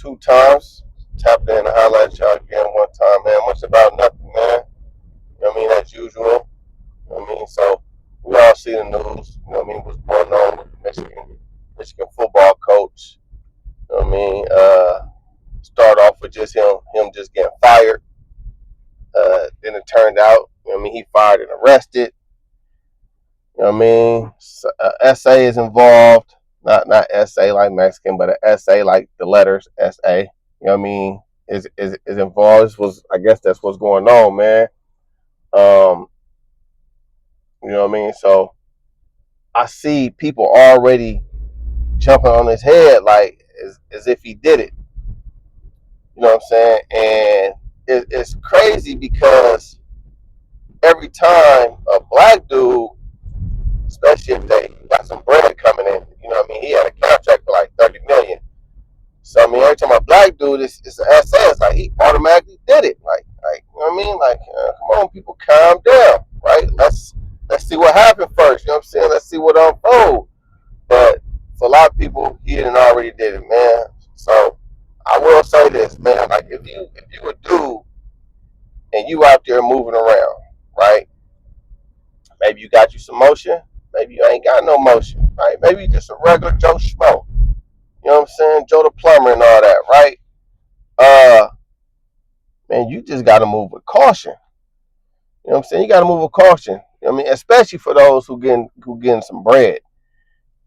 two times. Tapped in to highlight y'all again one time, man. Much about nothing, man. You know what I mean? As usual. You know what I mean? So we all see the news. You know what I mean? What's going on with Michigan football coach. You know what I mean? Start off with just him just getting fired. Then it turned out, you know what I mean? He fired and arrested. You know what I mean? So, SA is involved. Not SA like Mexican, but a SA like the letters SA. You know what I mean? Is involved. I guess that's what's going on, man. Um, you know what I mean? So I see people already jumping on his head like as if he did it. You know what I'm saying? And it's crazy because every time a black dude, especially if they got some bread coming in, you know what I mean? He had a contract for like 30 million. So I mean, every time a black dude is an SS, like he automatically did it. Like you know what I mean? Like, come on, people, calm down, right? Let's see what happened first. You know what I'm saying? Let's see what unfolds. But for a lot of people, he didn't already did it, man. So I will say this, man. Like if you a dude and you out there moving around, right? Maybe you got you some motion. Maybe you ain't got no motion, right? Maybe you just a regular Joe Schmo. You know what I'm saying? Joe the plumber and all that, right? Uh, Man, you just got to move with caution. You know what I'm saying? You got to move with caution. You know what I mean, especially for those who getting some bread.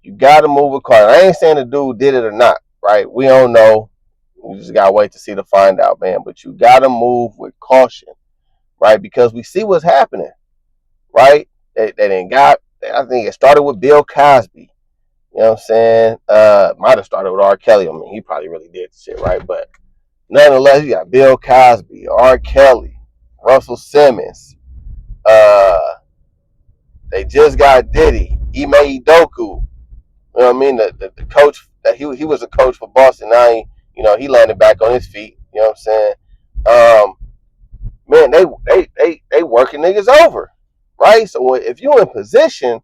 You got to move with caution. I ain't saying the dude did it or not, right? We don't know. We just got to wait to see to find out, man. But you got to move with caution, right? Because we see what's happening, right? They didn't got. I think it started with Bill Cosby. You know what I'm saying? Might have started with R. Kelly. I mean, he probably really did the shit, right? But nonetheless, you got Bill Cosby, R. Kelly, Russell Simmons. Uh, they just got Diddy, Ime Udoka. You know what I mean? The coach that he was a coach for Boston. Now he landed back on his feet. You know what I'm saying? Man, they working niggas over, right? So if you're in position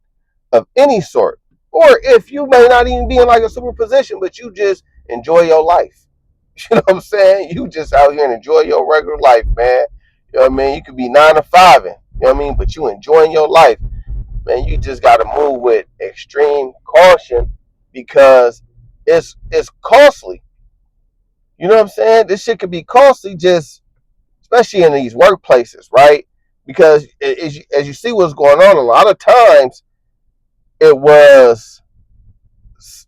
of any sort, or if you may not even be in like a super position, but you just enjoy your life. You know what I'm saying? You just out here and enjoy your regular life, man. You know what I mean? You could be 9 to 5, you know what I mean? But you enjoying your life, man. You just got to move with extreme caution because it's costly. You know what I'm saying? This shit could be costly, just especially in these workplaces, right? Because as you see what's going on, a lot of times it was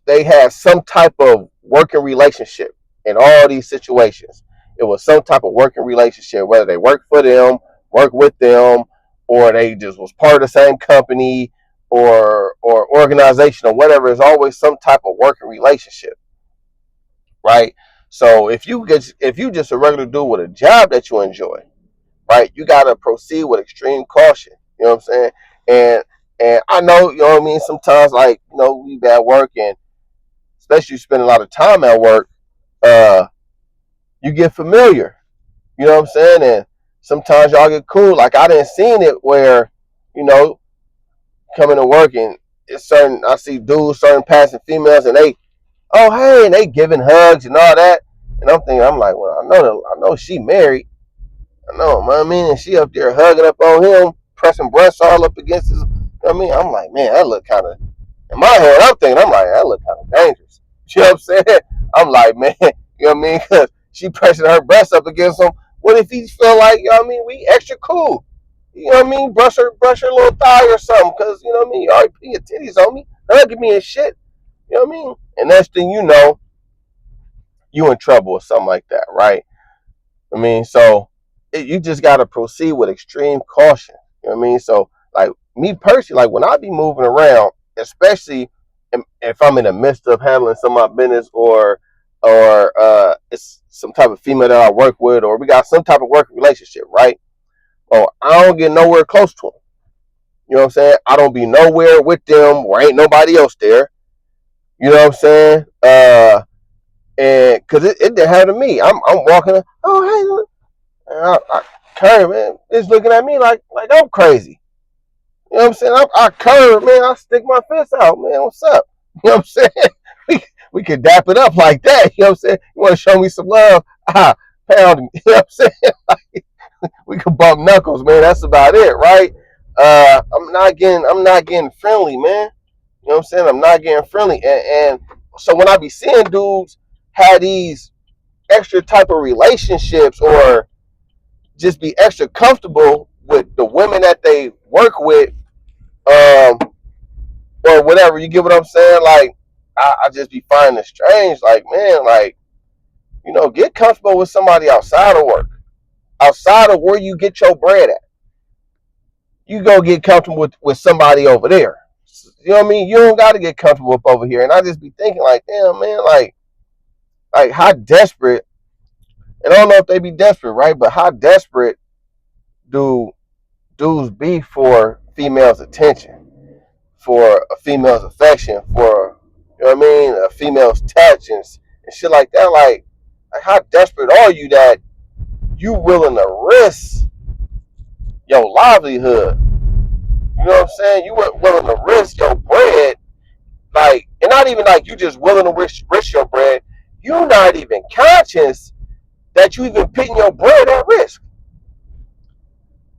they had some type of working relationship in all these situations. It was some type of working relationship, whether they worked for them, worked with them, or they just was part of the same company or organization or whatever. It's always some type of working relationship, right? So if you just a regular dude with a job that you enjoy, right, you gotta proceed with extreme caution. You know what I'm saying? And I know, you know what I mean, sometimes like, we be at work and especially you spend a lot of time at work, uh, you get familiar. You know what I'm saying? And sometimes y'all get cool. Like I didn't seen it where, you know, coming to work and it's certain I see dudes, certain passing females, and they, oh hey, and they giving hugs and all that. And I'm thinking, I'm like, well, I know she married. I know, I mean, and she up there hugging up on him, pressing breasts all up against his. You know what I mean, I'm like, man, that look kind of. In my head, I'm thinking, I'm like, that look kind of dangerous. You know what I'm saying? I'm like, man, you know what I mean? Because she pressing her breast up against him. What if he feel like, you know what I mean, we extra cool? You know what I mean? Brush her little thigh or something. Because, you know what I mean, you already put your titties on me, hugging me and shit. You know what I mean? And next thing you know, you in trouble or something like that, right? I mean, so you just got to proceed with extreme caution. You know what I mean? So, like, me personally, like, when I be moving around, especially if I'm in the midst of handling some of my business or it's some type of female that I work with or we got some type of working relationship, right? Oh, I don't get nowhere close to them. You know what I'm saying? I don't be nowhere with them or ain't nobody else there. You know what I'm saying? And because it didn't happen to me. I'm walking, oh, hey, Curry, man, is looking at me like I'm crazy. You know what I'm saying? I curve, man. I stick my fist out, man. What's up? You know what I'm saying? we could dap it up like that. You know what I'm saying? You want to show me some love? Pound me. You know what I'm saying? We could bump knuckles, man. That's about it, right? I'm not getting friendly, man. You know what I'm saying? I'm not getting friendly, and so when I be seeing dudes have these extra type of relationships or just be extra comfortable with the women that they work with, um, or whatever. You get what I'm saying? Like, I just be finding it strange. Like, man, like, get comfortable with somebody outside of work, outside of where you get your bread at. You go get comfortable with somebody over there. You know what I mean? You don't got to get comfortable up over here. And I just be thinking, like, damn, man, like how desperate. And I don't know if they be desperate, right? But how desperate do dudes be for females' attention, for a female's affection, for, you know what I mean, a female's touch and shit like that. Like how desperate are you that you willing to risk your livelihood? You know what I'm saying? You willing to risk your bread, like, and not even like you just willing to risk your bread. You're not even conscious that you even putting your bread at risk.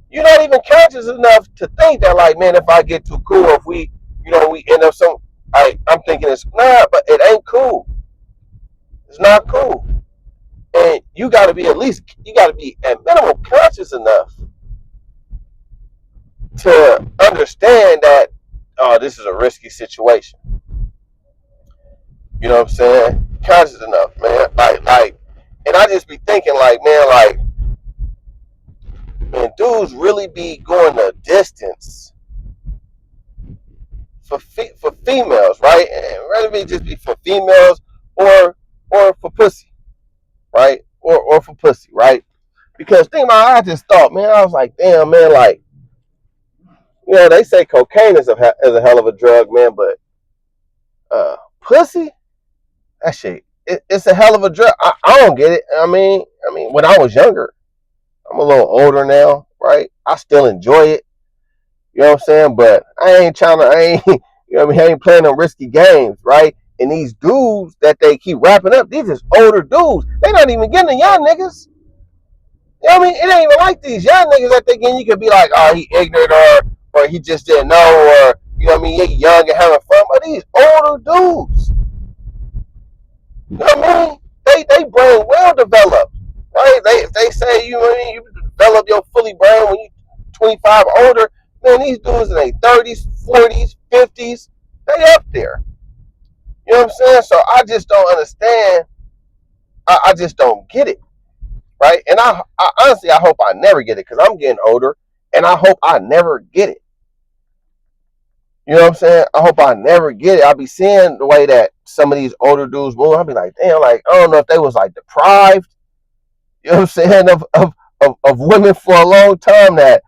You're not even conscious enough to think that, like, man, if I get too cool, if we end up I'm thinking it's not, but it ain't cool. It's not cool. And you got to be at minimum conscious enough to understand that, oh, this is a risky situation. You know what I'm saying? Conscious enough, man. Like, and I just be thinking, like, man, dudes really be going the distance for females, right? And rather be just be for females or for pussy, right? Or for pussy, right? Because think about it, I just thought, man, I was like, damn, man, like, they say cocaine is a hell of a drug, man, but pussy, that shit, it's a hell of a drug. I don't get it. I mean, when I was younger, I'm a little older now, right? I still enjoy it. You know what I'm saying? But I ain't playing no risky games, right? And these dudes that they keep wrapping up, these is older dudes. They not even getting the young niggas. You know what I mean? It ain't even like these young niggas that they getting. You could be like, oh, he ignorant or he just didn't know, or, you know what I mean, he young and having fun. But these older dudes, you know what I mean? They brain well developed, right? They say, you know what I mean, you develop your fully brain when you 25 older. Man, these dudes in their 30s, 40s, 50s, they up there. You know what I'm saying? So I just don't understand. I just don't get it, right? And I honestly, I hope I never get it because I'm getting older, and I hope I never get it. You know what I'm saying? I hope I never get it. I'll be seeing the way that some of these older dudes move. I'll be like, damn, like, I don't know if they was like deprived, you know what I'm saying, of women for a long time, that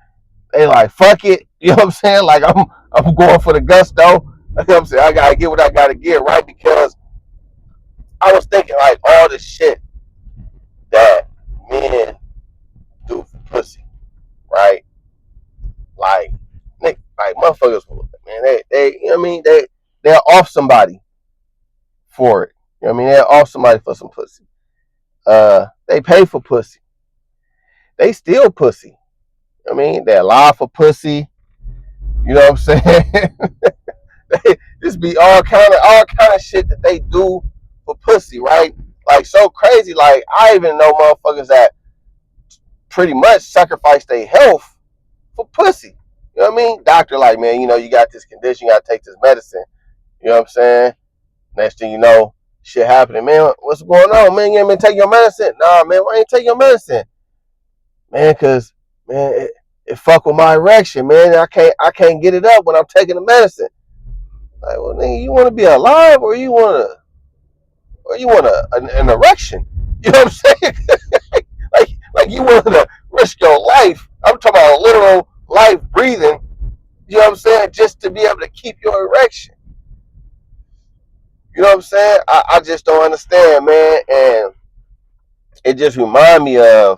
they like, fuck it. You know what I'm saying? Like, I'm going for the gusto. You know what I'm saying? I gotta get what I gotta get, right? Because I was thinking, like, all the shit that men do for pussy, right? Like, like motherfuckers, man, they you know what I mean? They're off somebody for it. You know what I mean? They're off somebody for some pussy. They pay for pussy. They steal pussy. You know what I mean? They lie for pussy. You know what I'm saying? They just be all kind of shit that they do for pussy, right? Like, so crazy. Like, I even know motherfuckers that pretty much sacrifice their health for pussy. You know what I mean? Doctor, like, man, you got this condition, you gotta take this medicine. You know what I'm saying? Next thing you know, shit happening. Man, what's going on, man? You ain't been taking your medicine? Nah, man, why ain't taking your medicine? Man, cause, man, it fuck with my erection, man. I can't get it up when I'm taking the medicine. Like, well, nigga, you want to be alive, or you want an erection? You know what I'm saying? like you want to risk your life. I'm talking about literal life breathing. You know what I'm saying? Just to be able to keep your erection. You know what I'm saying? I just don't understand, man. And it just remind me uh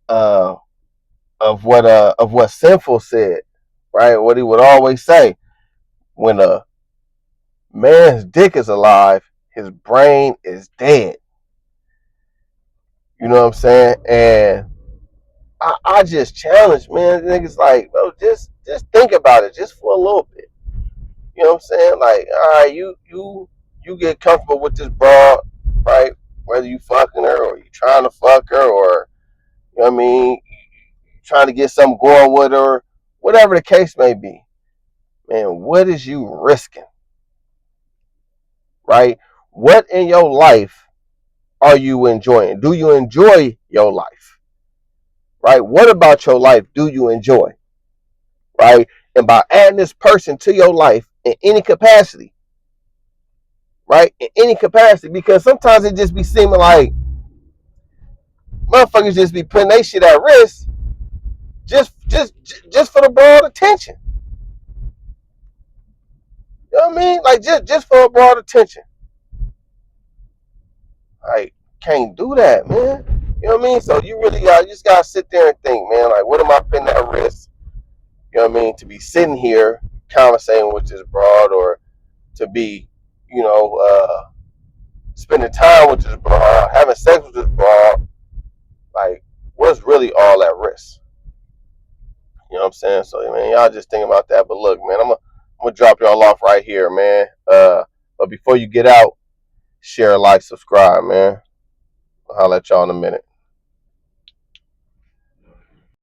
of what Sinful said, right? What he would always say: when a man's dick is alive, his brain is dead. You know what I'm saying? And I just challenge, man. Niggas like, bro, just think about it, just for a little bit. You know what I'm saying? Like, all right, you get comfortable with this broad, right? Whether you fucking her or you trying to fuck her, or you know what I mean, trying to get something going with her, whatever the case may be. Man, what is you risking? Right? What in your life are you enjoying? Do you enjoy your life? Right? What about your life do you enjoy? Right? And by adding this person to your life in any capacity, right? In any capacity, because sometimes it just be seeming like motherfuckers just be putting their shit at risk just for the broad attention. You know what I mean? Like just for a broad attention. Like, can't do that, man. You know what I mean? So you just gotta sit there and think, man, like, what am I putting at risk? You know what I mean? To be sitting here conversating with this broad, or to be, you know, spending time with this broad, having sex with this broad, like, what's really all at risk? You know what I'm saying? So, man, y'all just think about that. But look, man, I'm gonna drop y'all off right here, man. But before you get out, share, like, subscribe, man. I'll let y'all in a minute.